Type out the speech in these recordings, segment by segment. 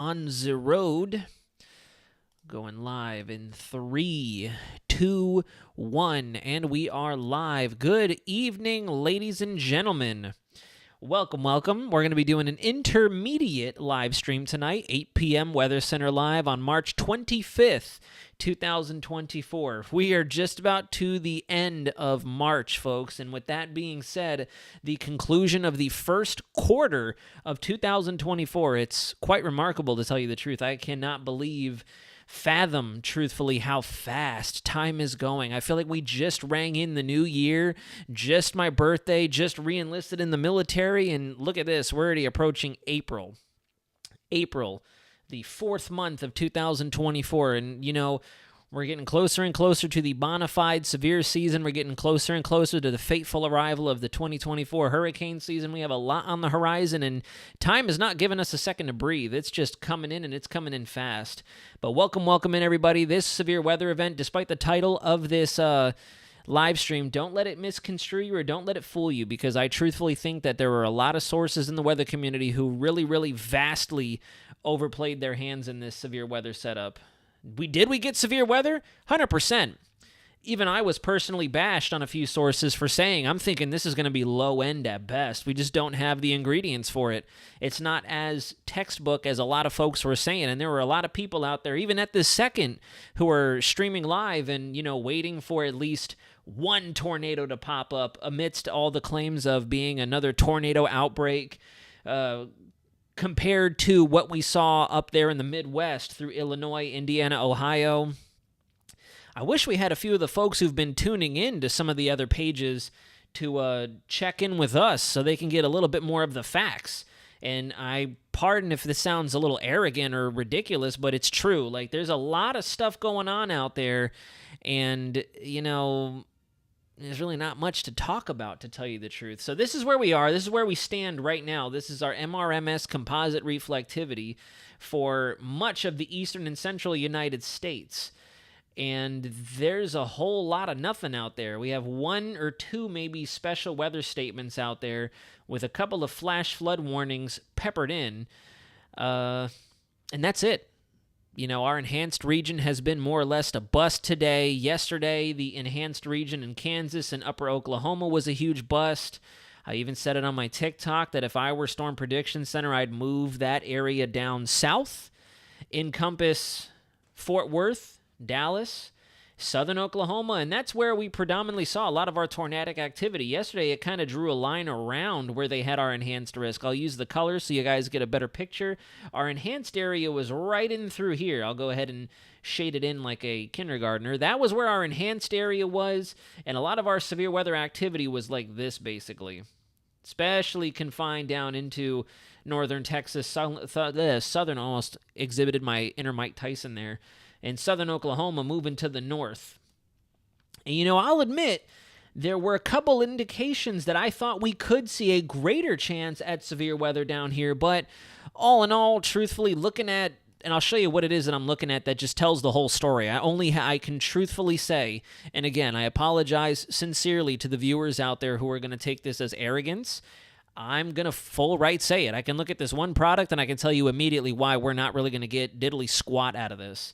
on the road. Going live in 3, 2, 1, and we are live. Good evening, ladies and gentlemen. Welcome. We're going to be doing an intermediate live stream tonight, 8 p.m. Weather Center Live on March 25th, 2024. We are just about to the end of March, folks, and with that being said, the conclusion of the first quarter of 2024. It's quite remarkable, to tell you the truth. I cannot fathom, truthfully, how fast time is going. I feel like we just rang in the new year, just my birthday, just re-enlisted in the military, and look at this, we're already approaching April, the fourth month of 2024, and we're getting closer and closer to the bona fide severe season. We're getting closer and closer to the fateful arrival of the 2024 hurricane season. We have a lot on the horizon, and time is not giving us a second to breathe. It's just coming in, and it's coming in fast. But welcome in, everybody. This severe weather event, despite the title of this live stream, don't let it misconstrue you or don't let it fool you, because I truthfully think that there were a lot of sources in the weather community who really vastly overplayed their hands in this severe weather setup. We get severe weather? 100%. Even I was personally bashed on a few sources for saying, I'm thinking this is going to be low end at best. We just don't have the ingredients for it. It's not as textbook as a lot of folks were saying, and there were a lot of people out there, even at this second, who are streaming live and, waiting for at least one tornado to pop up amidst all the claims of being another tornado outbreak, compared to what we saw up there in the Midwest through Illinois, Indiana, Ohio. I wish we had a few of the folks who've been tuning in to some of the other pages to check in with us so they can get a little bit more of the facts. And I pardon if this sounds a little arrogant or ridiculous, but it's true. Like, there's a lot of stuff going on out there, and, there's really not much to talk about, to tell you the truth. So this is where we are. This is where we stand right now. This is our MRMS composite reflectivity for much of the eastern and central United States. And there's a whole lot of nothing out there. We have one or two maybe special weather statements out there with a couple of flash flood warnings peppered in. And that's it. Our enhanced region has been more or less a bust today. Yesterday, the enhanced region in Kansas and upper Oklahoma was a huge bust. I even said it on my TikTok that if I were Storm Prediction Center, I'd move that area down south, encompass Fort Worth, Dallas, southern Oklahoma, and that's where we predominantly saw a lot of our tornadic activity. Yesterday, it kind of drew a line around where they had our enhanced risk. I'll use the colors so you guys get a better picture. Our enhanced area was right in through here. I'll go ahead and shade it in like a kindergartner. That was where our enhanced area was, and a lot of our severe weather activity was like this, basically. Especially confined down into northern Texas. Southern almost exhibited my inner Mike Tyson there. And southern Oklahoma moving to the north. And, I'll admit, there were a couple indications that I thought we could see a greater chance at severe weather down here, but all in all, truthfully, looking at, and I'll show you what it is that I'm looking at that just tells the whole story. I can truthfully say, and again, I apologize sincerely to the viewers out there who are going to take this as arrogance. I'm going to full right say it. I can look at this one product and I can tell you immediately why we're not really going to get diddly squat out of this.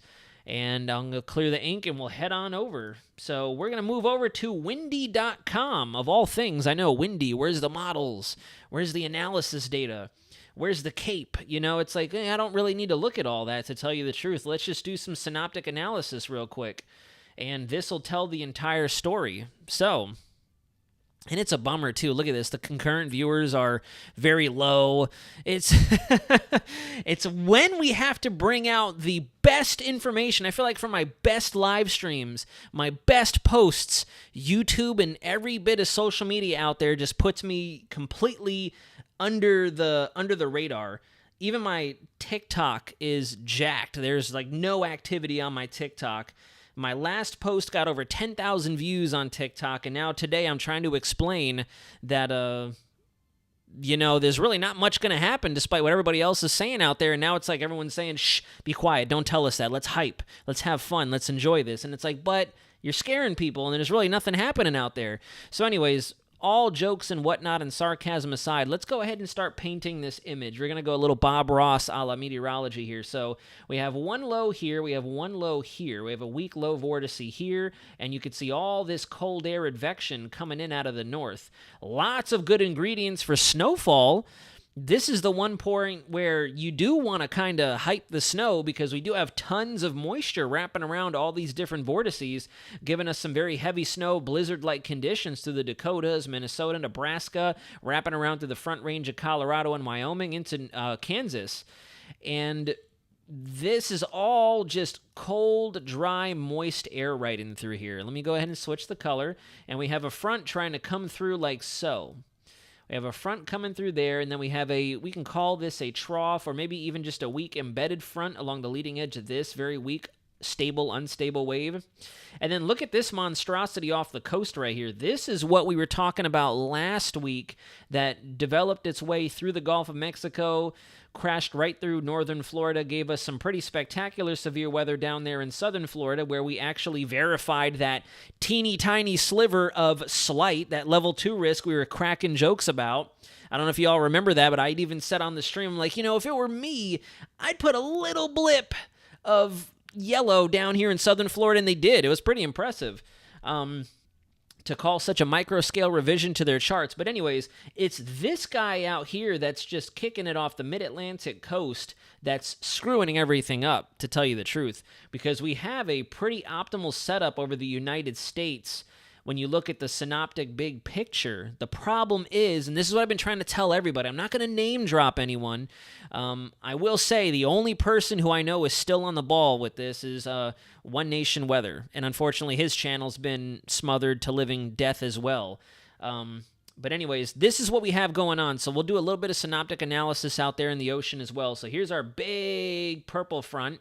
And I'm going to clear the ink and we'll head on over. So we're going to move over to windy.com. Of all things, I know, Windy, where's the models? Where's the analysis data? Where's the cape? It's like, I don't really need to look at all that, to tell you the truth. Let's just do some synoptic analysis real quick. And this will tell the entire story. So, and it's a bummer, too. Look at this. The concurrent viewers are very low. It's it's when we have to bring out the best information. I feel like for my best live streams, my best posts, YouTube and every bit of social media out there just puts me completely under the radar. Even my TikTok is jacked. There's like no activity on my TikTok. My last post got over 10,000 views on TikTok, and now today I'm trying to explain that, there's really not much going to happen despite what everybody else is saying out there, and now it's like everyone's saying, shh, be quiet, don't tell us that, let's hype, let's have fun, let's enjoy this, and it's like, but you're scaring people, and there's really nothing happening out there. So anyways, all jokes and whatnot and sarcasm aside, let's go ahead and start painting this image. We're going to go a little Bob Ross a la meteorology here. So we have one low here, we have one low here, we have a weak low vortice here, and you can see all this cold air advection coming in out of the north. Lots of good ingredients for snowfall. This is the one point where you do want to kind of hype the snow because we do have tons of moisture wrapping around all these different vortices, giving us some very heavy snow, blizzard-like conditions through the Dakotas, Minnesota, Nebraska, wrapping around through the Front Range of Colorado and Wyoming into Kansas. And this is all just cold, dry, moist air right in through here. Let me go ahead and switch the color. And we have a front trying to come through like so. We have a front coming through there, and then we have we can call this a trough, or maybe even just a weak embedded front along the leading edge of this very weak, stable, unstable wave. And then look at this monstrosity off the coast right here. This is what we were talking about last week that developed its way through the Gulf of Mexico, crashed right through northern Florida, gave us some pretty spectacular severe weather down there in southern Florida, where we actually verified that teeny tiny sliver of slight, that level 2 risk we were cracking jokes about. I don't know if you all remember that, but I'd even said on the stream, like, if it were me, I'd put a little blip of yellow down here in southern Florida, and they did. It was pretty impressive. To call such a micro-scale revision to their charts. But anyways, it's this guy out here that's just kicking it off the mid-Atlantic coast that's screwing everything up, to tell you the truth, because we have a pretty optimal setup over the United States when you look at the synoptic big picture. The problem is, and this is what I've been trying to tell everybody, I'm not going to name drop anyone. I will say the only person who I know is still on the ball with this is One Nation Weather, and unfortunately his channel's been smothered to living death as well. But anyways, this is what we have going on. So we'll do a little bit of synoptic analysis out there in the ocean as well. So here's our big purple front.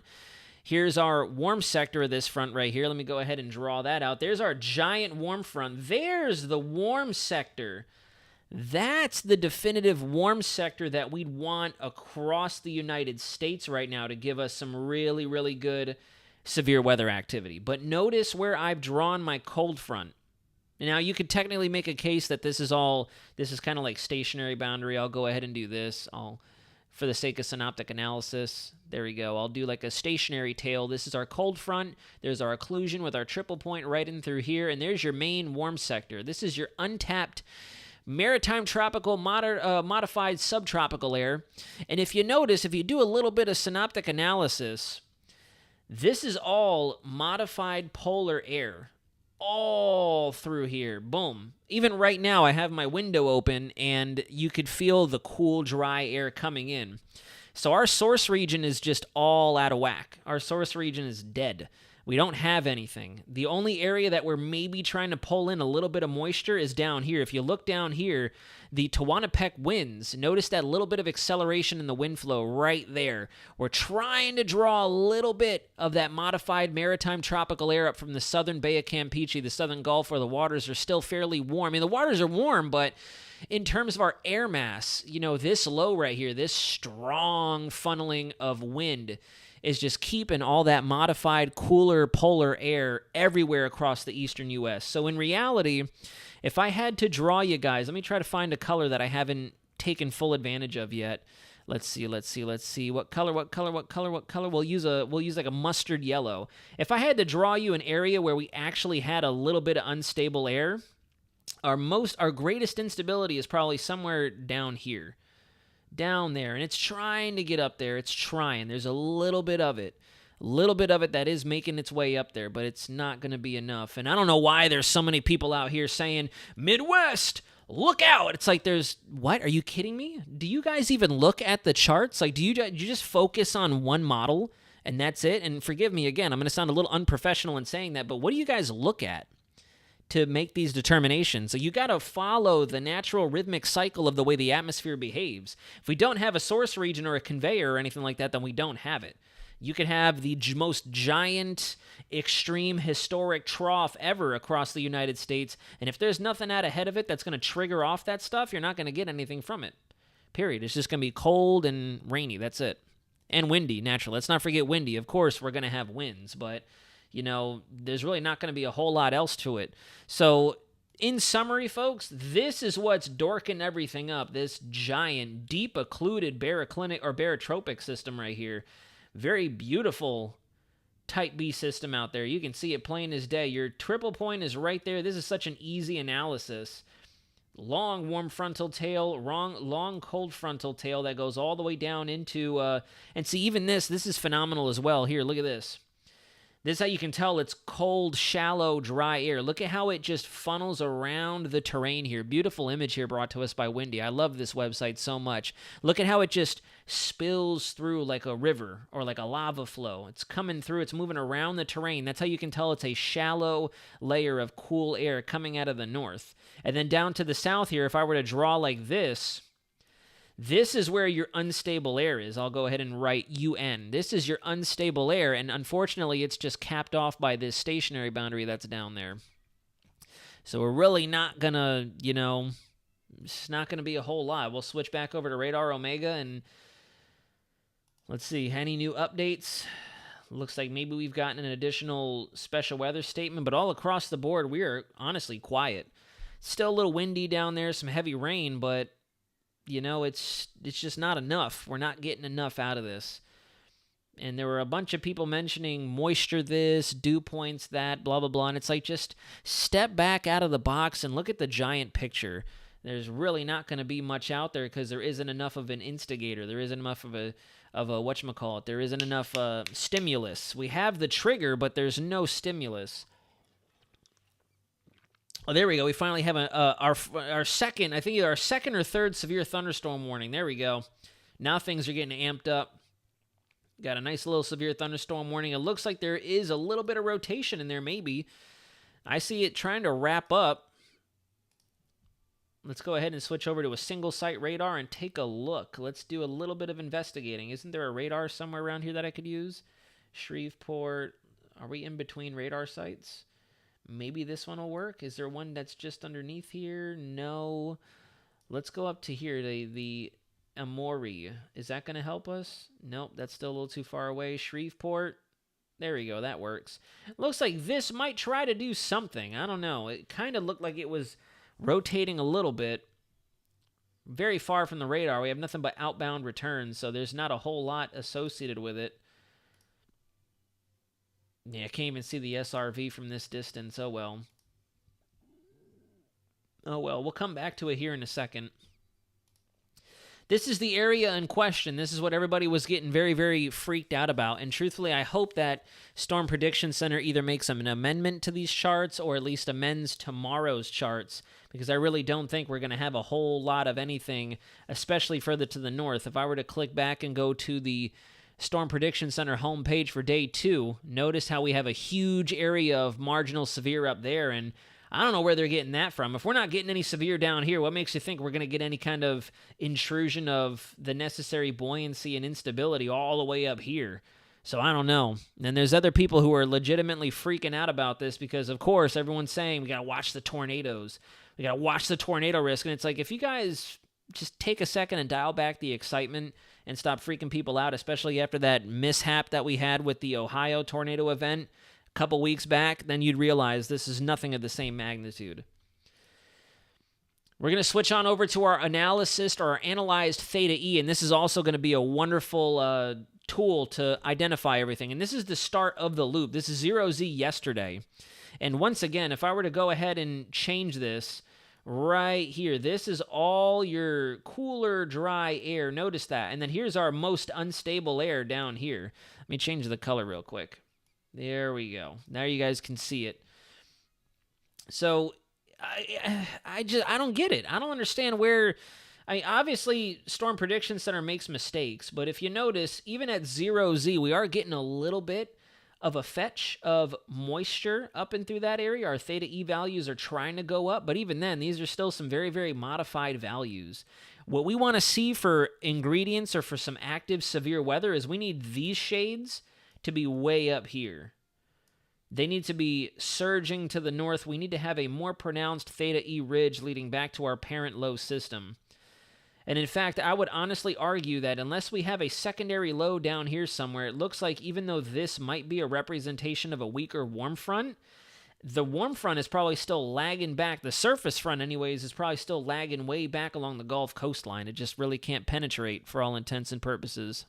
Here's our warm sector of this front right here. Let me go ahead and draw that out. There's our giant warm front. There's the warm sector. That's the definitive warm sector that we'd want across the United States right now to give us some really, really good severe weather activity. But notice where I've drawn my cold front. Now, you could technically make a case that this is kind of like stationary boundary. I'll go ahead and do this. For the sake of synoptic analysis, there we go. I'll do like a stationary tail. This is our cold front. There's our occlusion with our triple point right in through here. And there's your main warm sector. This is your untapped maritime tropical modified subtropical air. And if you notice, if you do a little bit of synoptic analysis, this is all modified polar air. All through here. Boom. Even right now, I have my window open, and you could feel the cool, dry air coming in. So our source region is just all out of whack. Our source region is dead. We don't have anything. The only area that we're maybe trying to pull in a little bit of moisture is down here. If you look down here, the Tehuantepec winds, notice that little bit of acceleration in the wind flow right there. We're trying to draw a little bit of that modified maritime tropical air up from the southern Bay of Campeche, the southern Gulf, where the waters are still fairly warm. I mean, the waters are warm, but in terms of our air mass, this low right here, this strong funneling of wind is just keeping all that modified, cooler polar air everywhere across the eastern U.S. So in reality, if I had to draw you guys, let me try to find a color that I haven't taken full advantage of yet. Let's see. What color? We'll use like a mustard yellow. If I had to draw you an area where we actually had a little bit of unstable air, our greatest instability is probably somewhere down here. Down there, and it's trying to get up there. It's trying. There's a little bit of it that is making its way up there, but it's not going to be enough. And I don't know why there's so many people out here saying, Midwest, look out. It's like what? Are you kidding me? Do you guys even look at the charts? Like, do you just focus on one model and that's it? And forgive me again, I'm going to sound a little unprofessional in saying that, but what do you guys look at to make these determinations? So you got to follow the natural rhythmic cycle of the way the atmosphere behaves. If we don't have a source region or a conveyor or anything like that, then we don't have it. You could have the most giant, extreme, historic trough ever across the United States, and if there's nothing out ahead of it that's going to trigger off that stuff, you're not going to get anything from it. Period. It's just going to be cold and rainy. That's it. And windy, naturally. Let's not forget windy. Of course, we're going to have winds, but there's really not going to be a whole lot else to it. So in summary, folks, this is what's dorking everything up. This giant, deep occluded baroclinic or barotropic system right here. Very beautiful Type B system out there. You can see it plain as day. Your triple point is right there. This is such an easy analysis. Long warm frontal tail, long cold frontal tail that goes all the way down into, and see, even this is phenomenal as well. Here, look at this. This is how you can tell it's cold, shallow, dry air. Look at how it just funnels around the terrain here. Beautiful image here brought to us by Windy. I love this website so much. Look at how it just spills through like a river or like a lava flow. It's coming through. It's moving around the terrain. That's how you can tell it's a shallow layer of cool air coming out of the north. And then down to the south here, if I were to draw like this is where your unstable air is. I'll go ahead and write UN. This is your unstable air, and unfortunately, it's just capped off by this stationary boundary that's down there. So we're really not going to, it's not going to be a whole lot. We'll switch back over to Radar Omega, and let's see, any new updates? Looks like maybe we've gotten an additional special weather statement, but all across the board, we are honestly quiet. Still a little windy down there, some heavy rain, but it's just not enough. We're not getting enough out of this. And there were a bunch of people mentioning moisture this, dew points that, blah, blah, blah. And it's like, just step back out of the box and look at the giant picture. There's really not going to be much out there because there isn't enough of an instigator. There isn't enough of a whatchamacallit. There isn't enough stimulus. We have the trigger, but there's no stimulus. Oh, there we go. We finally have our second, I think our second or third severe thunderstorm warning. There we go. Now things are getting amped up. Got a nice little severe thunderstorm warning. It looks like there is a little bit of rotation in there, maybe. I see it trying to wrap up. Let's go ahead and switch over to a single site radar and take a look. Let's do a little bit of investigating. Isn't there a radar somewhere around here that I could use? Shreveport. Are we in between radar sites? Maybe this one will work. Is there one that's just underneath here? No. Let's go up to here, the Amori. Is that going to help us? Nope, that's still a little too far away. Shreveport. There we go, that works. Looks like this might try to do something. I don't know. It kind of looked like it was rotating a little bit. Very far from the radar. We have nothing but outbound returns, so there's not a whole lot associated with it. Yeah, I can't even see the SRV from this distance. Oh, well. Oh, well. We'll come back to it here in a second. This is the area in question. This is what everybody was getting very, very freaked out about. And truthfully, I hope that Storm Prediction Center either makes an amendment to these charts or at least amends tomorrow's charts, because I really don't think we're going to have a whole lot of anything, especially further to the north. If I were to click back and go to the Storm Prediction Center homepage for day 2, notice how we have a huge area of marginal severe up there, and I don't know where they're getting that from. If we're not getting any severe down here, what makes you think we're going to get any kind of intrusion of the necessary buoyancy and instability all the way up here? So I don't know. And there's other people who are legitimately freaking out about this because, of course, everyone's saying we got to watch the tornadoes. We got to watch the tornado risk. And it's like, if you guys just take a second and dial back the excitement and stop freaking people out, especially after that mishap that we had with the Ohio tornado event a couple weeks back, then you'd realize this is nothing of the same magnitude. We're going to switch on over to our analysis or our analyzed theta E, and this is also going to be a wonderful tool to identify everything. And this is the start of the loop. This is 0Z yesterday. And once again, if I were to go ahead and change this right here, this is all your cooler, dry air. Notice that. And then here's our most unstable air down here. Let me change the color real quick. There we go. Now you guys can see it. So I don't get it. I don't understand where. Obviously, Storm Prediction Center makes mistakes, but if you notice, even at 0Z, we are getting a little bit of a fetch of moisture up and through that area. Our theta E values are trying to go up, but even then, these are still some very, very modified values. What we want to see for ingredients or for some active severe weather is we need these shades to be way up here. They need to be surging to the north. We need to have a more pronounced theta E ridge leading back to our parent low system. And in fact, I would honestly argue that unless we have a secondary low down here somewhere, it looks like even though this might be a representation of a weaker warm front, the warm front is probably still lagging back. The surface front, anyways, is probably still lagging way back along the Gulf coastline. It just really can't penetrate for all intents and purposes.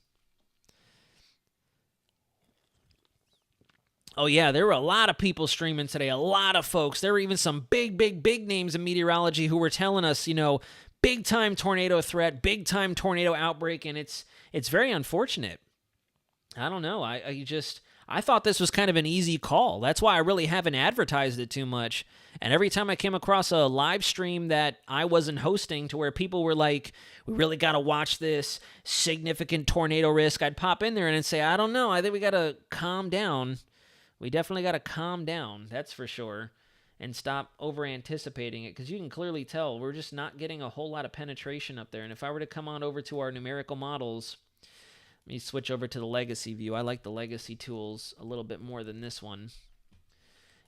Oh, yeah, there were a lot of people streaming today, a lot of folks. There were even some big names in meteorology who were telling us, big-time tornado threat, big-time tornado outbreak, and it's very unfortunate. I don't know. I thought this was kind of an easy call. That's why I really haven't advertised it too much. And every time I came across a live stream that I wasn't hosting to where people were like, we really got to watch this significant tornado risk, I'd pop in there and say, I don't know. I think we got to calm down. We definitely got to calm down, that's for sure, and stop over-anticipating it, because you can clearly tell we're just not getting a whole lot of penetration up there. And if I were to come on over to our numerical models, let me switch over to the legacy view. I like the legacy tools a little bit more than this one.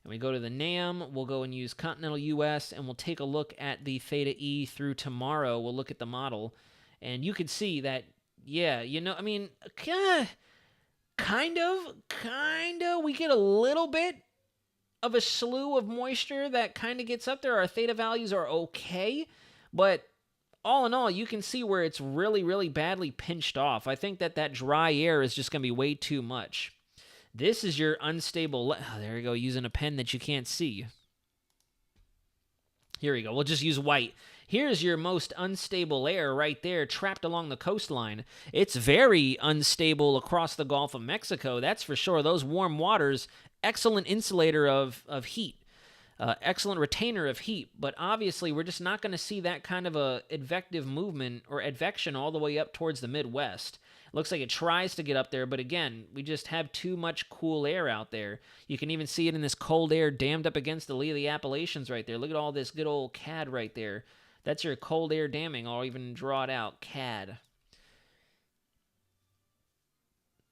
And we go to the NAM, we'll go and use continental US, and we'll take a look at the theta E through tomorrow. We'll look at the model, and you can see that, yeah, kind of, we get a little bit of a slew of moisture that kind of gets up there. Our theta values are okay, but all in all, you can see where it's really, really badly pinched off. I think that dry air is just going to be way too much. This is your unstable... there we go, using a pen that you can't see. Here we go. We'll just use white. Here's your most unstable air right there, trapped along the coastline. It's very unstable across the Gulf of Mexico, that's for sure. Those warm waters, excellent insulator of heat, excellent retainer of heat, but obviously we're just not going to see that kind of a advective movement or advection all the way up towards the Midwest. It looks like it tries to get up there, but again, we just have too much cool air out there. You can even see it in this cold air dammed up against the lee of the Appalachians right there. Look at all this good old CAD right there. That's your cold air damming. I'll even draw it out, CAD.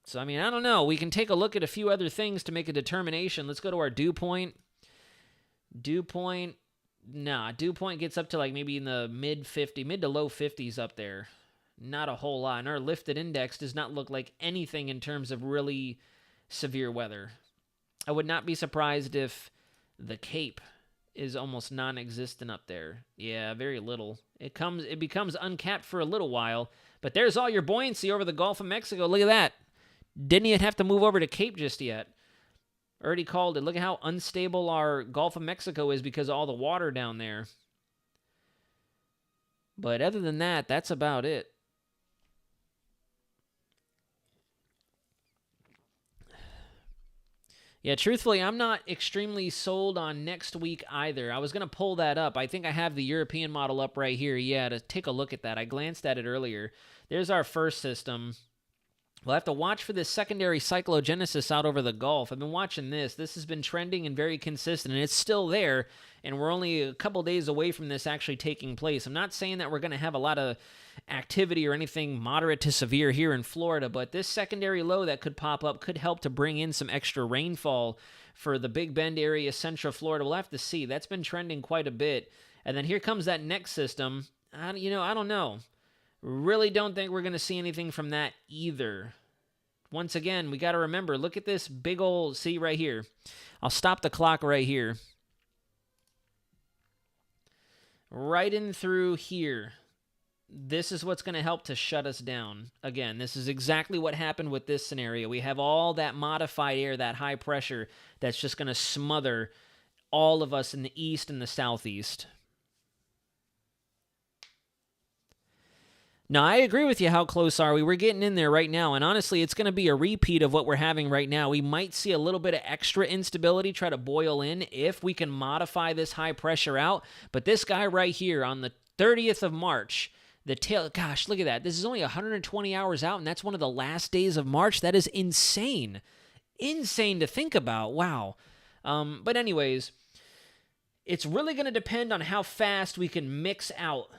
So, I don't know. We can take a look at a few other things to make a determination. Let's go to our dew point. Dew point gets up to like maybe in the mid to low 50s up there. Not a whole lot. And our lifted index does not look like anything in terms of really severe weather. I would not be surprised if the Cape is almost non-existent up there. Yeah, very little. It becomes uncapped for a little while, but there's all your buoyancy over the Gulf of Mexico. Look at that. Didn't even have to move over to Cape just yet. Already called it. Look at how unstable our Gulf of Mexico is because of all the water down there. But other than that, that's about it. Yeah, truthfully, I'm not extremely sold on next week either. I was going to pull that up. I think I have the European model up right here. Yeah, to take a look at that. I glanced at it earlier. There's our first system. We'll have to watch for this secondary cyclogenesis out over the Gulf. I've been watching this. This has been trending and very consistent, and it's still there, and we're only a couple days away from this actually taking place. I'm not saying that we're going to have a lot of activity or anything moderate to severe here in Florida, but this secondary low that could pop up could help to bring in some extra rainfall for the Big Bend area, Central Florida. We'll have to see. That's been trending quite a bit. And then here comes that next system. I don't know. Really don't think we're going to see anything from that either. Once again, we got to remember, look at this big old, see right here. I'll stop the clock right here. Right in through here. This is what's going to help to shut us down. Again, this is exactly what happened with this scenario. We have all that modified air, that high pressure, that's just going to smother all of us in the east and the southeast. Now, I agree with you. How close are we? We're getting in there right now, and honestly, it's going to be a repeat of what we're having right now. We might see a little bit of extra instability try to boil in if we can modify this high pressure out, but this guy right here on the 30th of March, gosh, look at that. This is only 120 hours out, and that's one of the last days of March. That is insane. Insane to think about. Wow. But anyways, it's really going to depend on how fast we can mix out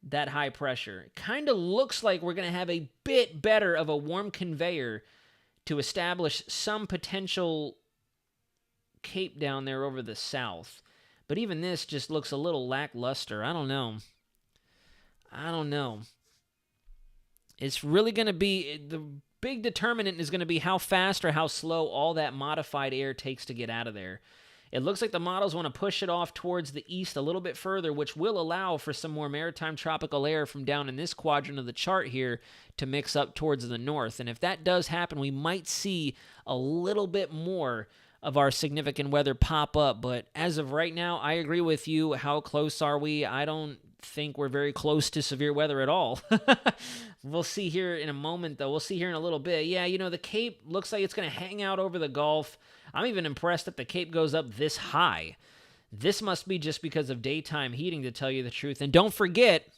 that high pressure. It kind of looks like we're going to have a bit better of a warm conveyor to establish some potential cape down there over the south. But even this just looks a little lackluster. I don't know. It's really going to be, the big determinant is going to be how fast or how slow all that modified air takes to get out of there. It looks like the models want to push it off towards the east a little bit further, which will allow for some more maritime tropical air from down in this quadrant of the chart here to mix up towards the north. And if that does happen, we might see a little bit more of our significant weather pop up. But as of right now, I agree with you. How close are we? I don't think we're very close to severe weather at all. We'll see here in a moment, though. We'll see here in a little bit. Yeah, the Cape looks like it's going to hang out over the Gulf. I'm even impressed that the Cape goes up this high. This must be just because of daytime heating, to tell you the truth. And don't forget,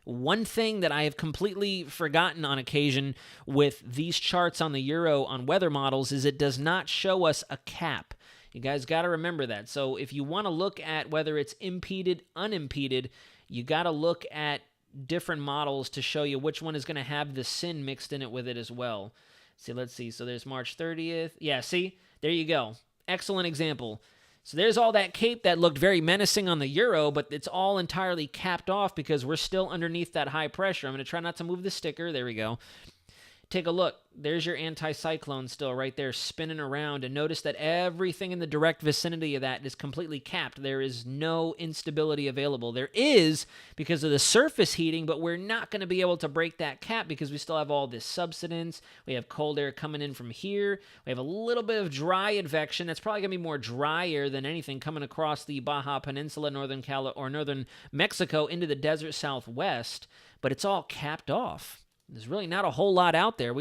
one thing that I have completely forgotten on occasion with these charts on the Euro on weather models is it does not show us a cap. You guys got to remember that. So if you want to look at whether it's impeded, unimpeded, you got to look at different models to show you which one is going to have the sin mixed in it with it as well. See, let's see. So there's March 30th. Yeah, see? There you go. Excellent example. So there's all that Cape that looked very menacing on the Euro, but it's all entirely capped off because we're still underneath that high pressure. I'm going to try not to move the sticker. There we go. Take a look. There's your anticyclone still right there spinning around, and notice that everything in the direct vicinity of that is completely capped. There is no instability available. There is because of the surface heating, but we're not going to be able to break that cap because we still have all this subsidence. We have cold air coming in from here. We have a little bit of dry advection. That's probably going to be more dry air than anything coming across the Baja Peninsula, northern Mexico into the desert southwest, but it's all capped off. There's really not a whole lot out there.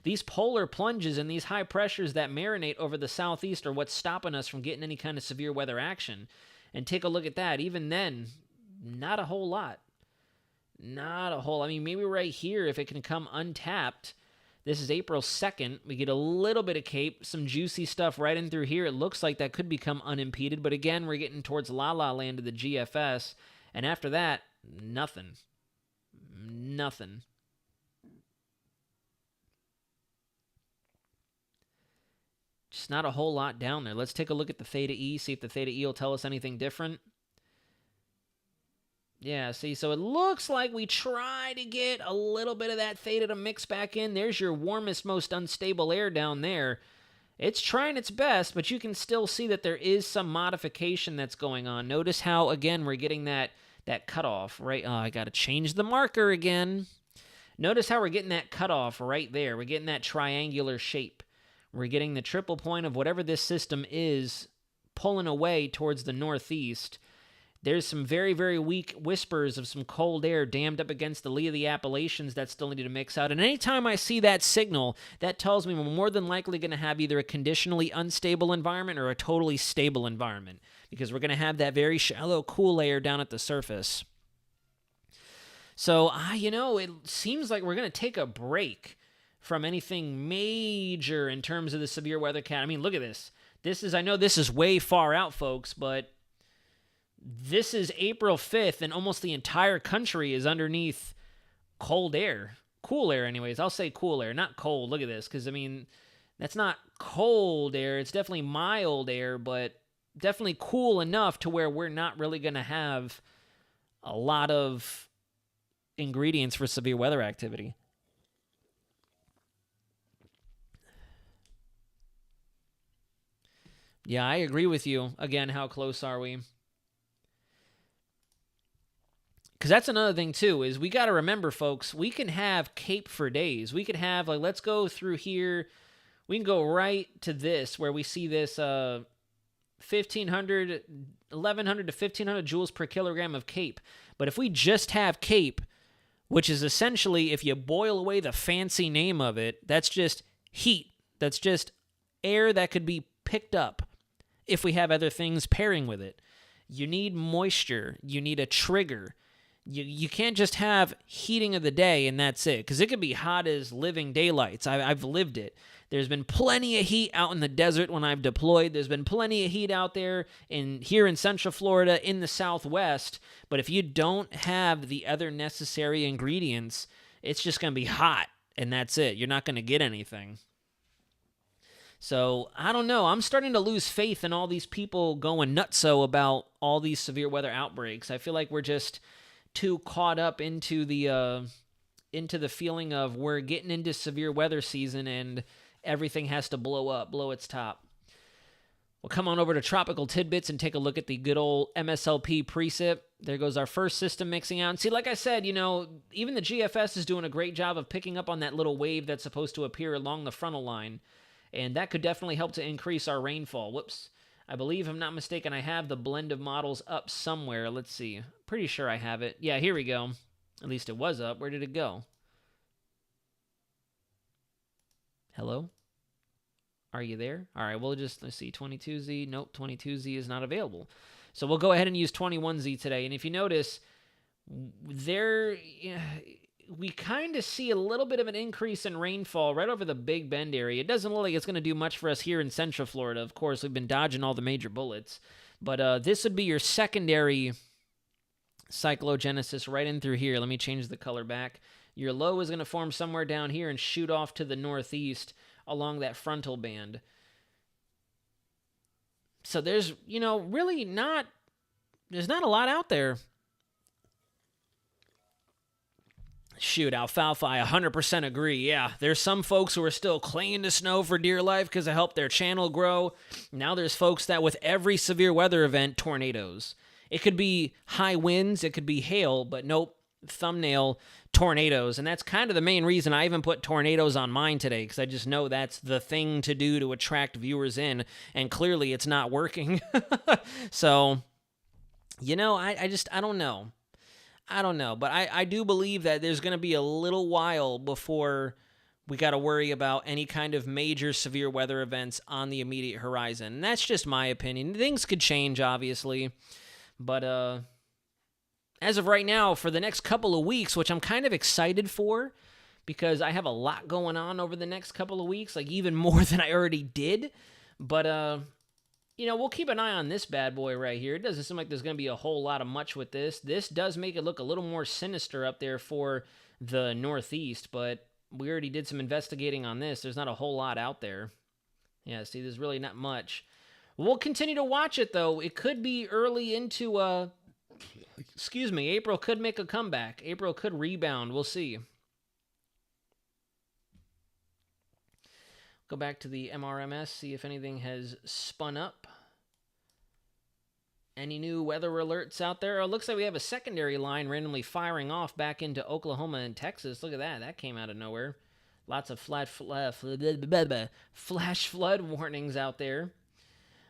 These polar plunges and these high pressures that marinate over the southeast are what's stopping us from getting any kind of severe weather action. And take a look at that. Even then, not a whole lot. I mean, maybe right here, if it can come untapped. This is April 2nd. We get a little bit of Cape, some juicy stuff right in through here. It looks like that could become unimpeded. But again, we're getting towards La La Land of the GFS. And after that, nothing. Just not a whole lot down there. Let's take a look at the Theta E, see if the Theta E will tell us anything different. Yeah, see, so it looks like we try to get a little bit of that Theta to mix back in. There's your warmest, most unstable air down there. It's trying its best, but you can still see that there is some modification that's going on. Notice how, again, we're getting that cutoff, right? Oh, I got to change the marker again. Notice how we're getting that cutoff right there. We're getting that triangular shape. We're getting the triple point of whatever this system is pulling away towards the northeast. There's some very, very weak whispers of some cold air dammed up against the lee of the Appalachians that still need to mix out. And anytime I see that signal, that tells me we're more than likely going to have either a conditionally unstable environment or a totally stable environment, because we're going to have that very shallow, cool layer down at the surface. So, it seems like we're going to take a break from anything major in terms of the severe weather cat. I mean, look at this. I know this is way far out, folks, but this is April 5th, and almost the entire country is underneath cold air. Cool air, anyways. I'll say cool air, not cold. Look at this, because, that's not cold air. It's definitely mild air, but definitely cool enough to where we're not really going to have a lot of ingredients for severe weather activity. Yeah, I agree with you. Again, how close are we? Because that's another thing, too, is we got to remember, folks, we can have Cape for days. We could have, let's go through here. We can go right to this, where we see this 1100 to 1,500 joules per kilogram of Cape. But if we just have Cape, which is essentially, if you boil away the fancy name of it, that's just heat. That's just air that could be picked up if we have other things pairing with it. You need moisture. You need a trigger. You can't just have heating of the day and that's it, because it could be hot as living daylights. I've lived it. There's been plenty of heat out in the desert when I've deployed. There's been plenty of heat out there here in Central Florida, in the Southwest. But if you don't have the other necessary ingredients, it's just going to be hot, and that's it. You're not going to get anything. So, I don't know. I'm starting to lose faith in all these people going nutso about all these severe weather outbreaks. I feel like we're just too caught up into the feeling of we're getting into severe weather season and everything has to blow its top. We'll come on over to Tropical Tidbits and take a look at the good old MSLP precip. There goes our first system mixing out. And see, like I said, even the GFS is doing a great job of picking up on that little wave that's supposed to appear along the frontal line. And that could definitely help to increase our rainfall. Whoops. I believe, if I'm not mistaken, I have the blend of models up somewhere. Let's see. Pretty sure I have it. Yeah, here we go. At least it was up. Where did it go? Hello? Are you there? All right, let's see. 22Z. Nope, 22Z is not available. So we'll go ahead and use 21Z today. And if you notice, we kind of see a little bit of an increase in rainfall right over the Big Bend area. It doesn't look like it's going to do much for us here in Central Florida. Of course, we've been dodging all the major bullets. But this would be your secondary cyclogenesis right in through here. Let me change the color back. Your low is going to form somewhere down here and shoot off to the northeast along that frontal band. So there's, really there's not a lot out there. Shoot, alfalfa, I 100% agree. Yeah, there's some folks who are still clinging to snow for dear life because it helped their channel grow. Now there's folks that with every severe weather event, tornadoes. It could be high winds, it could be hail, but nope, thumbnail, tornadoes. And that's kind of the main reason I even put tornadoes on mine today, because I just know that's the thing to do to attract viewers in, and clearly it's not working. So, I don't know. I don't know, but I do believe that there's going to be a little while before we got to worry about any kind of major severe weather events on the immediate horizon. And that's just my opinion. Things could change, obviously, but as of right now, for the next couple of weeks, which I'm kind of excited for because I have a lot going on over the next couple of weeks, like even more than I already did, but we'll keep an eye on this bad boy right here. It doesn't seem like there's going to be a whole lot of much with this. This does make it look a little more sinister up there for the northeast, but we already did some investigating on this. There's not a whole lot out there. Yeah, see, there's really not much. We'll continue to watch it, though. It could be early into, April could make a comeback. April could rebound. We'll see. Go back to the MRMS, see if anything has spun up. Any new weather alerts out there? Oh, it looks like we have a secondary line randomly firing off back into Oklahoma and Texas. Look at that. That came out of nowhere. Lots of flash flood warnings out there.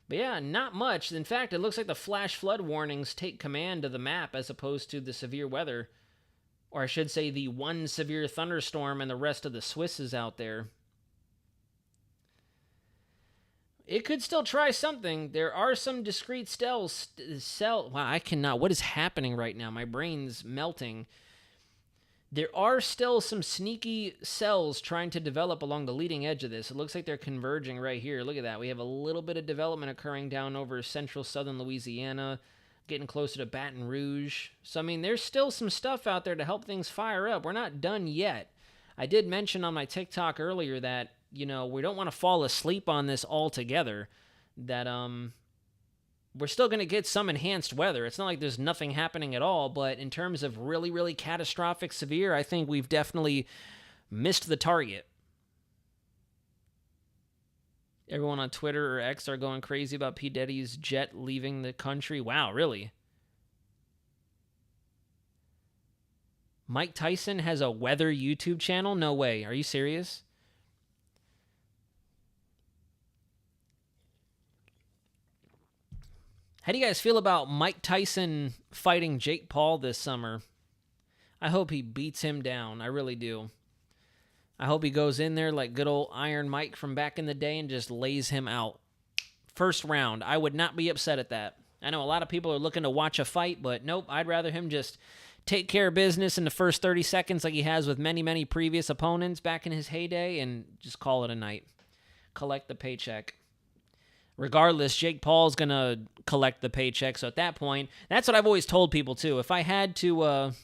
But yeah, not much. In fact, it looks like the flash flood warnings take command of the map as opposed to the severe weather. Or I should say the one severe thunderstorm and the rest of the Swisses out there. It could still try something. There are some discrete wow, I cannot. What is happening right now? My brain's melting. There are still some sneaky cells trying to develop along the leading edge of this. It looks like they're converging right here. Look at that. We have a little bit of development occurring down over central southern Louisiana, getting closer to Baton Rouge. So, there's still some stuff out there to help things fire up. We're not done yet. I did mention on my TikTok earlier that we don't want to fall asleep on this altogether, that we're still going to get some enhanced weather. It's not like there's nothing happening at all, but in terms of really, really catastrophic severe, I think we've definitely missed the target. Everyone on Twitter or X are going crazy about P. Diddy's jet leaving the country. Wow, really? Mike Tyson has a weather YouTube channel? No way. Are you serious? How do you guys feel about Mike Tyson fighting Jake Paul this summer? I hope he beats him down. I really do. I hope he goes in there like good old Iron Mike from back in the day and just lays him out. First round. I would not be upset at that. I know a lot of people are looking to watch a fight, but nope, I'd rather him just take care of business in the first 30 seconds like he has with many, many previous opponents back in his heyday and just call it a night. Collect the paycheck. Regardless, Jake Paul's going to collect the paycheck. So at that point, that's what I've always told people too. If I had to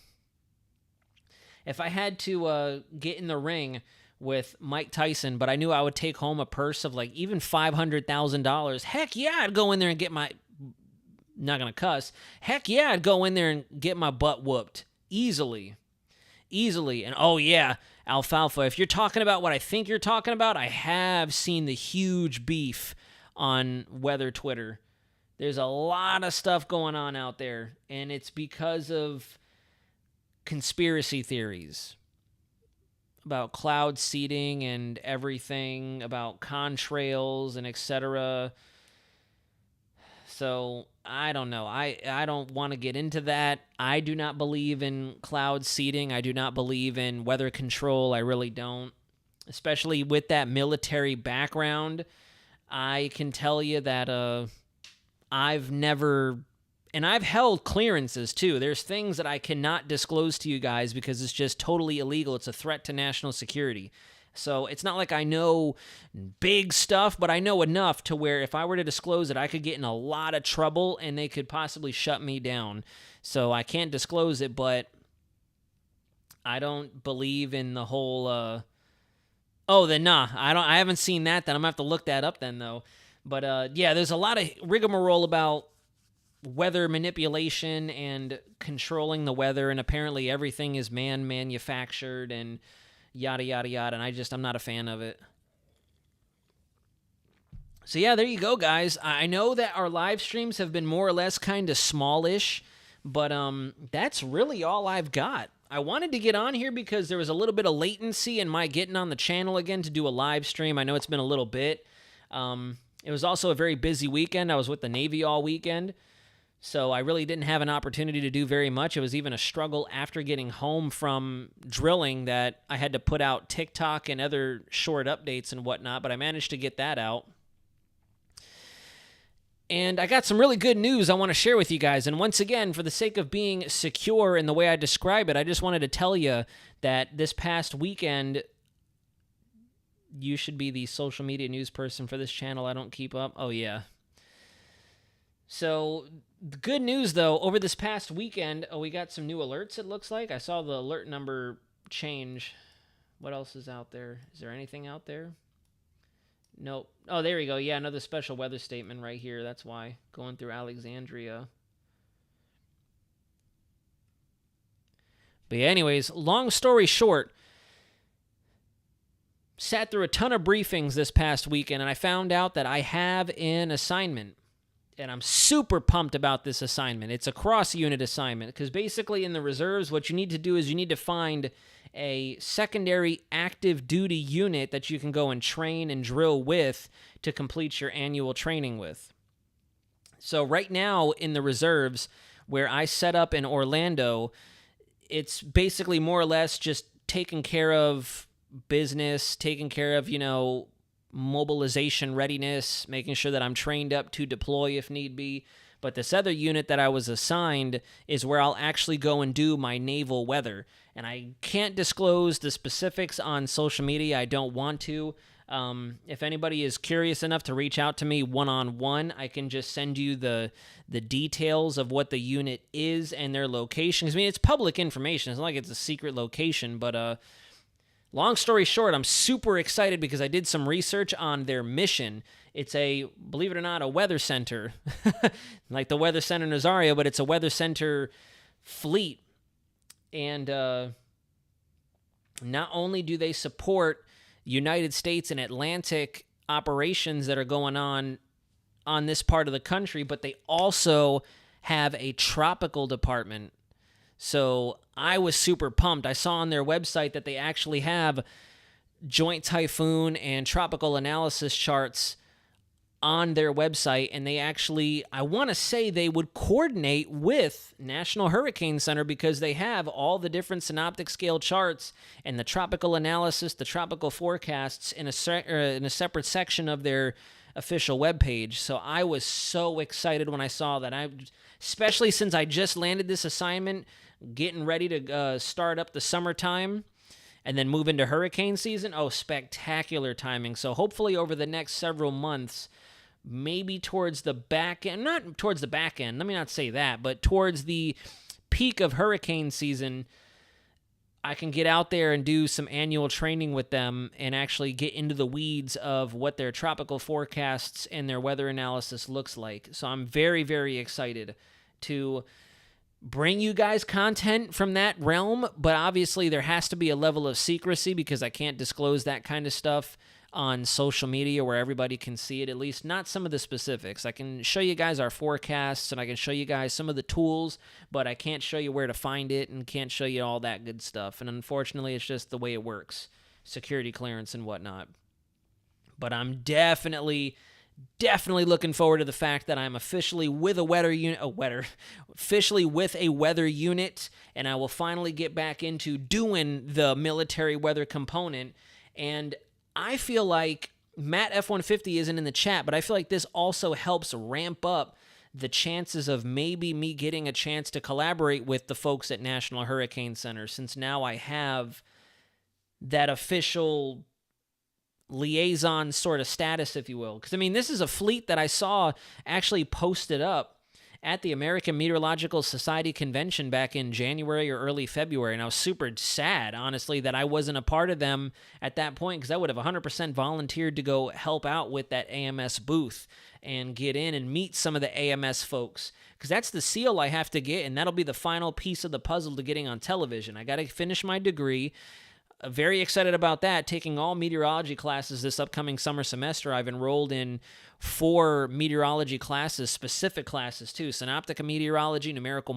get in the ring with Mike Tyson, but I knew I would take home a purse of like even $500,000, heck yeah, I'd go in there and get my, not going to cuss, heck yeah, I'd go in there and get my butt whooped. Easily. And oh yeah, Alfalfa, if you're talking about what I think you're talking about, I have seen the huge beef on weather Twitter. There's a lot of stuff going on out there, and it's because of conspiracy theories about cloud seeding and everything, about contrails and etc. So I don't know. I don't want to get into that. I do not believe in cloud seeding. I do not believe in weather control. I really don't. Especially with that military background, I can tell you that I've never, and I've held clearances too. There's things that I cannot disclose to you guys because it's just totally illegal. It's a threat to national security. So it's not like I know big stuff, but I know enough to where if I were to disclose it, I could get in a lot of trouble and they could possibly shut me down. So I can't disclose it, but I don't believe in the whole, I haven't seen that. Then I'm going to have to look that up then, though. But yeah, there's a lot of rigmarole about weather manipulation and controlling the weather, and apparently everything is man-manufactured and yada, yada, yada, and I'm not a fan of it. So yeah, there you go, guys. I know that our live streams have been more or less kind of smallish, but that's really all I've got. I wanted to get on here because there was a little bit of latency in my getting on the channel again to do a live stream. I know it's been a little bit. It was also a very busy weekend. I was with the Navy all weekend, so I really didn't have an opportunity to do very much. It was even a struggle after getting home from drilling that I had to put out TikTok and other short updates and whatnot, but I managed to get that out. And I got some really good news I want to share with you guys. And once again, for the sake of being secure in the way I describe it, I just wanted to tell you that this past weekend, you should be the social media news person for this channel. I don't keep up. Oh, yeah. So, the good news, though, over this past weekend, we got some new alerts, it looks like. I saw the alert number change. What else is out there? Is there anything out there? Nope. Oh, there we go. Yeah, another special weather statement right here. That's why. Going through Alexandria. But yeah, anyways, long story short, sat through a ton of briefings this past weekend, and I found out that I have an assignment. And I'm super pumped about this assignment. It's a cross-unit assignment, because basically in the reserves, what you need to do is you need to find a secondary active duty unit that you can go and train and drill with to complete your annual training with. So right now in the reserves, where I set up in Orlando, it's basically more or less just taking care of business, taking care of, mobilization readiness, making sure that I'm trained up to deploy if need be. But this other unit that I was assigned is where I'll actually go and do my naval weather. And I can't disclose the specifics on social media. I don't want to. If anybody is curious enough to reach out to me one-on-one, I can just send you the details of what the unit is and their location. I mean, it's public information. It's not like it's a secret location, but long story short, I'm super excited because I did some research on their mission. It's believe it or not, a weather center, like the weather center in Rosario, but it's a weather center fleet. And not only do they support United States and Atlantic operations that are going on this part of the country, but they also have a tropical department. So I was super pumped. I saw on their website that they actually have joint typhoon and tropical analysis charts on their website, and they actually, I want to say they would coordinate with National Hurricane Center because they have all the different synoptic scale charts and the tropical analysis, the tropical forecasts in a separate section of their official webpage. So I was so excited when I saw that. Especially since I just landed this assignment, getting ready to start up the summertime and then move into hurricane season. Oh, spectacular timing. So hopefully over the next several months, maybe towards the back end, not towards the back end, let me not say that, but towards the peak of hurricane season, I can get out there and do some annual training with them and actually get into the weeds of what their tropical forecasts and their weather analysis looks like. So I'm very, very excited to bring you guys content from that realm, but obviously there has to be a level of secrecy because I can't disclose that kind of stuff on social media where everybody can see it, at least not some of the specifics. I can show you guys our forecasts and I can show you guys some of the tools, but I can't show you where to find it and can't show you all that good stuff. And unfortunately, it's just the way it works. Security clearance and whatnot. But I'm definitely looking forward to the fact that I'm officially with a weather unit, and I will finally get back into doing the military weather component. And I feel like Matt F-150 isn't in the chat, but I feel like this also helps ramp up the chances of maybe me getting a chance to collaborate with the folks at National Hurricane Center, since now I have that official liaison sort of status, if you will. Because, I mean, this is a fleet that I saw actually posted up at the American Meteorological Society convention back in January or early February, and I was super sad, honestly, that I wasn't a part of them at that point, because I would have 100% volunteered to go help out with that AMS booth and get in and meet some of the AMS folks, because that's the seal I have to get, and that'll be the final piece of the puzzle to getting on television. I got to finish my degree. Very excited about that, taking all meteorology classes this upcoming summer semester. I've enrolled in 4 meteorology classes, specific classes too. Synoptic meteorology, numerical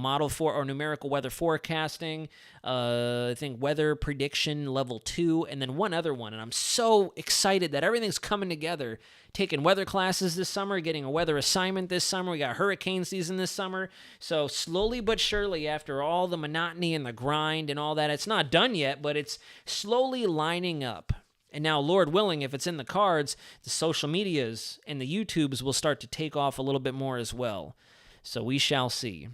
weather forecasting, I think weather prediction level 2, and then one other one. And I'm so excited that everything's coming together. Taking weather classes this summer, getting a weather assignment this summer. We got hurricane season this summer. So slowly but surely, after all the monotony and the grind and all that, it's not done yet, but it's slowly lining up. And now, Lord willing, if it's in the cards, the social medias and the YouTubes will start to take off a little bit more as well. So we shall see.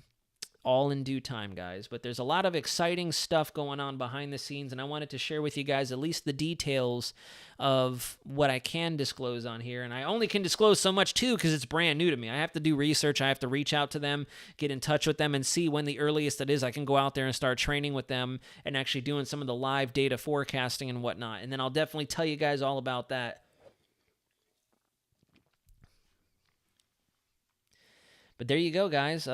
All in due time, guys. But there's a lot of exciting stuff going on behind the scenes, and I wanted to share with you guys at least the details of what I can disclose on here. And I only can disclose so much, too, because it's brand new to me. I have to do research. I have to reach out to them, get in touch with them, and see when the earliest it is I can go out there and start training with them and actually doing some of the live data forecasting and whatnot. And then I'll definitely tell you guys all about that. But there you go, guys.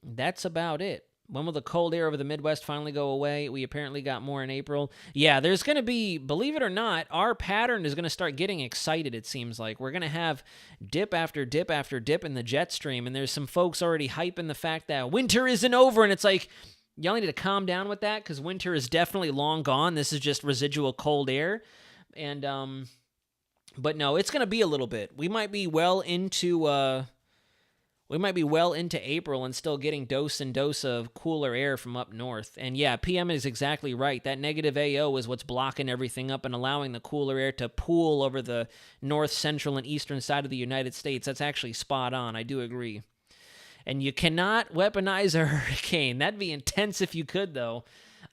That's about it. When will the cold air over the Midwest finally go away? We apparently got more in April. Yeah, there's going to be, believe it or not, our pattern is going to start getting excited, it seems like. We're going to have dip after dip after dip in the jet stream, and there's some folks already hyping the fact that winter isn't over, and it's like, y'all need to calm down with that, because winter is definitely long gone. This is just residual cold air. And, but no, it's going to be a little bit. We might be well into April and still getting dose of cooler air from up north. And yeah, PM is exactly right. That negative AO is what's blocking everything up and allowing the cooler air to pool over the north, central, and eastern side of the United States. That's actually spot on. I do agree. And you cannot weaponize a hurricane. That'd be intense if you could, though.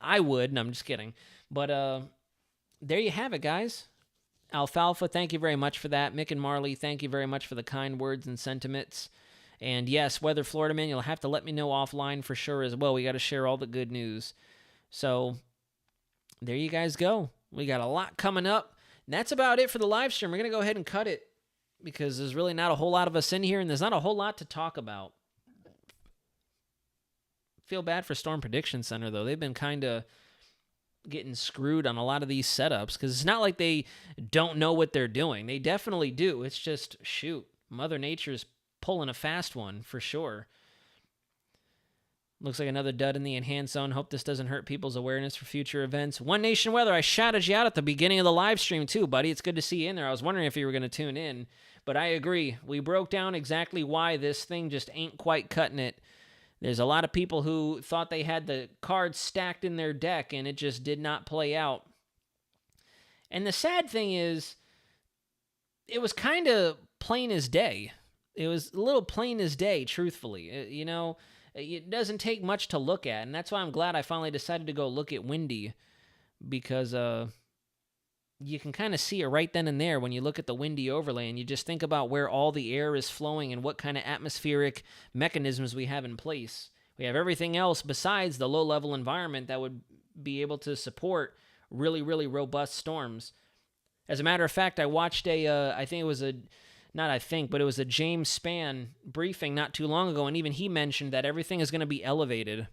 I would. No, I'm just kidding. But there you have it, guys. Alfalfa, thank you very much for that. Mick and Marley, thank you very much for the kind words and sentiments. And yes, Weather Florida Man, you'll have to let me know offline for sure as well. We got to share all the good news. So there you guys go. We got a lot coming up. And that's about it for the live stream. We're going to go ahead and cut it because there's really not a whole lot of us in here, and there's not a whole lot to talk about. Feel bad for Storm Prediction Center, though. They've been kind of getting screwed on a lot of these setups because it's not like they don't know what they're doing. They definitely do. It's just, shoot, Mother Nature's pulling a fast one for sure. Looks like another dud in the enhanced zone. Hope this doesn't hurt people's awareness for future events. One Nation Weather, I shouted you out at the beginning of the live stream too, buddy. It's good to see you in there. I was wondering if you were going to tune in, but I agree. We broke down exactly why this thing just ain't quite cutting it. There's a lot of people who thought they had the cards stacked in their deck, and it just did not play out. And the sad thing is, it was kind of plain as day. It was a little plain as day, truthfully. It doesn't take much to look at, and that's why I'm glad I finally decided to go look at windy, because you can kind of see it right then and there when you look at the windy overlay, and you just think about where all the air is flowing and what kind of atmospheric mechanisms we have in place. We have everything else besides the low-level environment that would be able to support really, really robust storms. As a matter of fact, I watched it was a James Spann briefing not too long ago, and even he mentioned that everything is going to be elevated.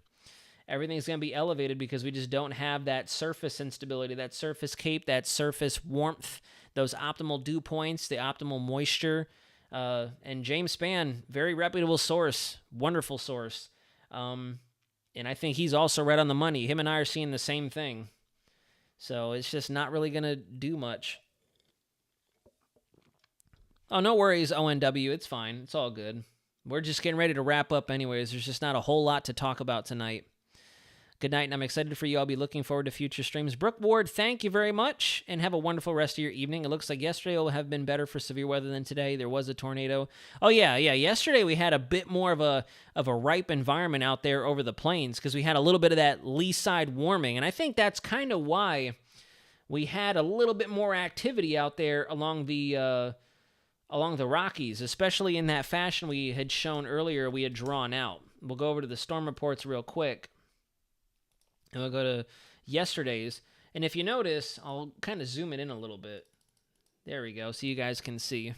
Everything's going to be elevated because we just don't have that surface instability, that surface cape, that surface warmth those optimal dew points, the optimal moisture. And James Spann, very reputable source, wonderful source. And I think he's also right on the money. Him and I are seeing the same thing. So it's just not really going to do much. Oh, no worries, ONW. It's fine. It's all good. We're just getting ready to wrap up anyways. There's just not a whole lot to talk about tonight. Good night, and I'm excited for you. I'll be looking forward to future streams. Brooke Ward, thank you very much, and have a wonderful rest of your evening. It looks like yesterday will have been better for severe weather than today. There was a tornado. Oh, yeah. Yesterday we had a bit more of a ripe environment out there over the plains because we had a little bit of that lee side warming, and I think that's kind of why we had a little bit more activity out there along the Rockies, especially in that fashion we had shown earlier we had drawn out. We'll go over to the storm reports real quick. And we'll go to yesterday's. And if you notice, I'll kind of zoom it in a little bit. There we go, so you guys can see.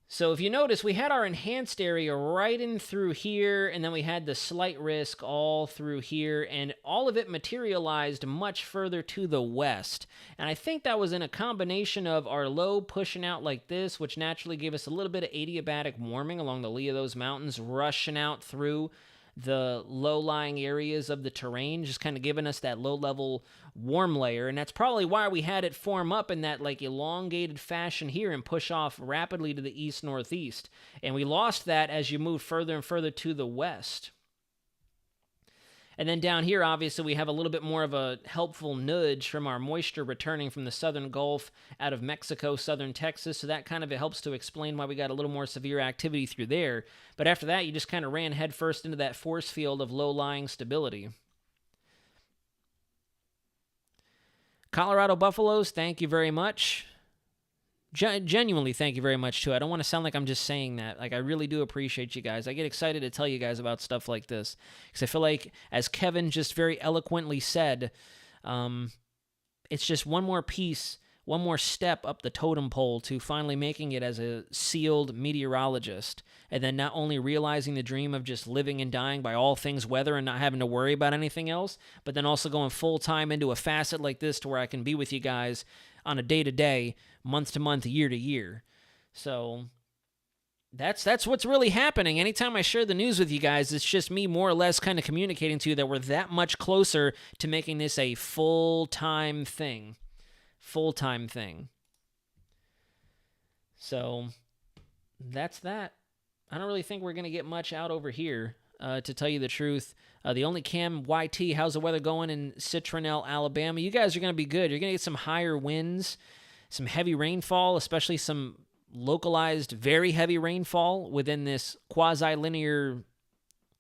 So if you notice, we had our enhanced area right in through here, and then we had the slight risk all through here, and all of it materialized much further to the west. And I think that was in a combination of our low pushing out like this, which naturally gave us a little bit of adiabatic warming along the lee of those mountains, rushing out through the low-lying areas of the terrain, just kind of giving us that low-level warm layer, and that's probably why we had it form up in that like elongated fashion here and push off rapidly to the east-northeast. And we lost that as you move further and further to the west. And then down here, obviously, we have a little bit more of a helpful nudge from our moisture returning from the southern Gulf out of Mexico, southern Texas. So that kind of helps to explain why we got a little more severe activity through there. But after that, you just kind of ran headfirst into that force field of low-lying stability. Colorado Buffaloes, thank you very much. Genuinely, thank you very much, too. I don't want to sound like I'm just saying that. Like, I really do appreciate you guys. I get excited to tell you guys about stuff like this. Because I feel like, as Kevin just very eloquently said, it's just one more piece, one more step up the totem pole to finally making it as a sealed meteorologist. And then not only realizing the dream of just living and dying by all things weather and not having to worry about anything else, but then also going full-time into a facet like this to where I can be with you guys on a day-to-day, month-to-month, year-to-year. So that's what's really happening. Anytime I share the news with you guys, it's just me more or less kind of communicating to you that we're that much closer to making this a full-time thing. Full-time thing. So that's that. I don't really think we're going to get much out over here, to tell you the truth. The only Cam YT, how's the weather going in Citronelle, Alabama? You guys are going to be good. You're going to get some higher winds, some heavy rainfall, especially some localized, very heavy rainfall within this quasi-linear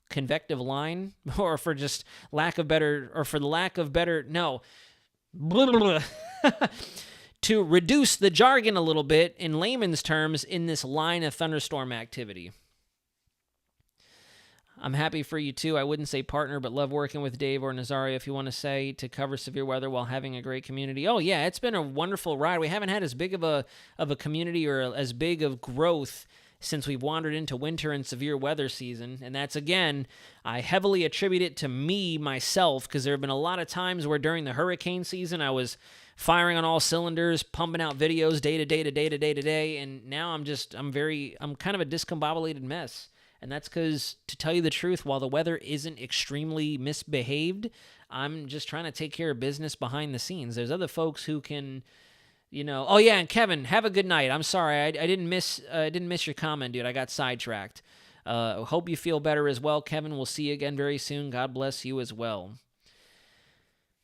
convective line, or for just lack of better, or for the lack of better, no. To reduce the jargon a little bit, in layman's terms, in this line of thunderstorm activity. I'm happy for you, too. I wouldn't say partner, but love working with Dave or Nazario, if you want to say, to cover severe weather while having a great community. Oh, yeah, it's been a wonderful ride. We haven't had as big of a community or as big of growth since we've wandered into winter and severe weather season. And that's, again, I heavily attribute it to me, myself, because there have been a lot of times where during the hurricane season, I was firing on all cylinders, pumping out videos day to day, and now I'm kind of a discombobulated mess. And that's because, to tell you the truth, while the weather isn't extremely misbehaved, I'm just trying to take care of business behind the scenes. There's other folks who can, oh yeah, and Kevin, have a good night. I'm sorry, I didn't miss your comment, dude. I got sidetracked. Hope you feel better as well, Kevin. We'll see you again very soon. God bless you as well.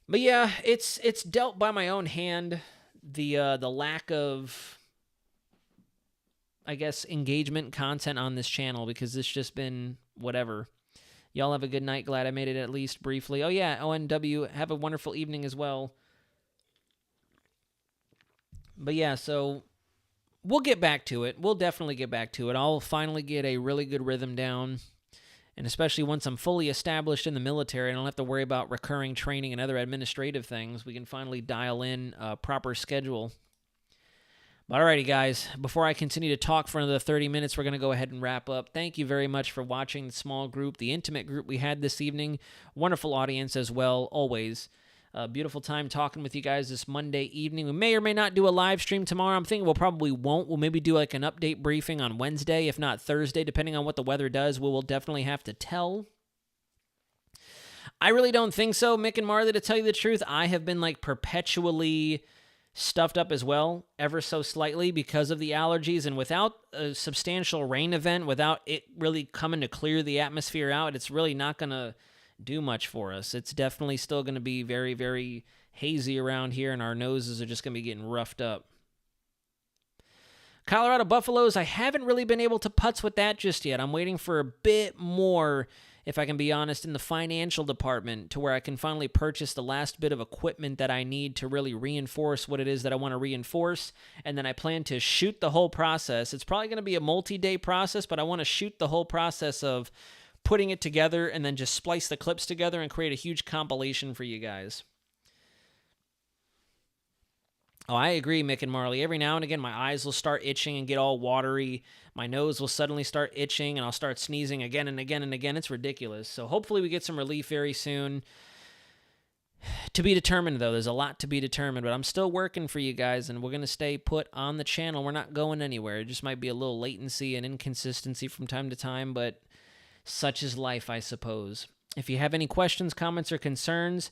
But yeah, it's dealt by my own hand. The lack of, I guess, engagement content on this channel, because it's just been whatever. Y'all have a good night. Glad I made it at least briefly. Oh yeah, ONW, have a wonderful evening as well. But yeah, so we'll get back to it. We'll definitely get back to it. I'll finally get a really good rhythm down. And especially once I'm fully established in the military, I don't have to worry about recurring training and other administrative things. We can finally dial in a proper schedule. But alrighty, guys, before I continue to talk for another 30 minutes, we're going to go ahead and wrap up. Thank you very much for watching the small group, the intimate group we had this evening. Wonderful audience as well, always. A beautiful time talking with you guys this Monday evening. We may or may not do a live stream tomorrow. I'm thinking we'll probably won't. We'll maybe do like an update briefing on Wednesday, if not Thursday, depending on what the weather does. We will definitely have to tell. I really don't think so, Mick and Marley, to tell you the truth. I have been like perpetually stuffed up as well, ever so slightly, because of the allergies. And without a substantial rain event, without it really coming to clear the atmosphere out, it's really not going to do much for us. It's definitely still going to be very, very hazy around here, and our noses are just going to be getting roughed up. Colorado Buffaloes, I haven't really been able to putz with that just yet. I'm waiting for a bit more, if I can be honest, in the financial department to where I can finally purchase the last bit of equipment that I need to really reinforce what it is that I want to reinforce. And then I plan to shoot the whole process. It's probably going to be a multi-day process, but I want to shoot the whole process of putting it together and then just splice the clips together and create a huge compilation for you guys. Oh, I agree, Mick and Marley. Every now and again, my eyes will start itching and get all watery. My nose will suddenly start itching, and I'll start sneezing again and again and again. It's ridiculous. So hopefully we get some relief very soon. To be determined, though. There's a lot to be determined, but I'm still working for you guys, and we're going to stay put on the channel. We're not going anywhere. It just might be a little latency and inconsistency from time to time, but such is life, I suppose. If you have any questions, comments, or concerns,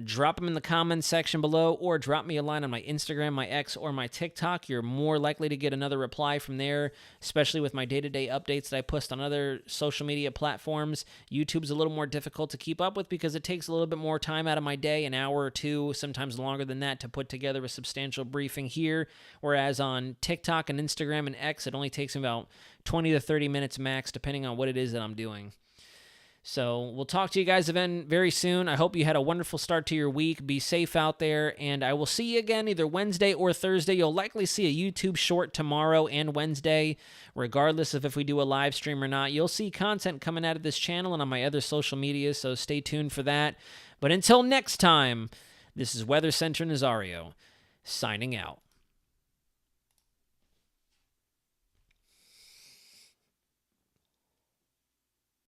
drop them in the comments section below, or drop me a line on my Instagram, my X, or my TikTok. You're more likely to get another reply from there, especially with my day-to-day updates that I post on other social media platforms. YouTube's a little more difficult to keep up with because it takes a little bit more time out of my day, an hour or two, sometimes longer than that, to put together a substantial briefing here, whereas on TikTok and Instagram and X, it only takes me about 20 to 30 minutes max, depending on what it is that I'm doing. So we'll talk to you guys again very soon. I hope you had a wonderful start to your week. Be safe out there, and I will see you again either Wednesday or Thursday. You'll likely see a YouTube short tomorrow and Wednesday, regardless of if we do a live stream or not. You'll see content coming out of this channel and on my other social media, so stay tuned for that. But until next time, this is Weather Center Nazario, signing out.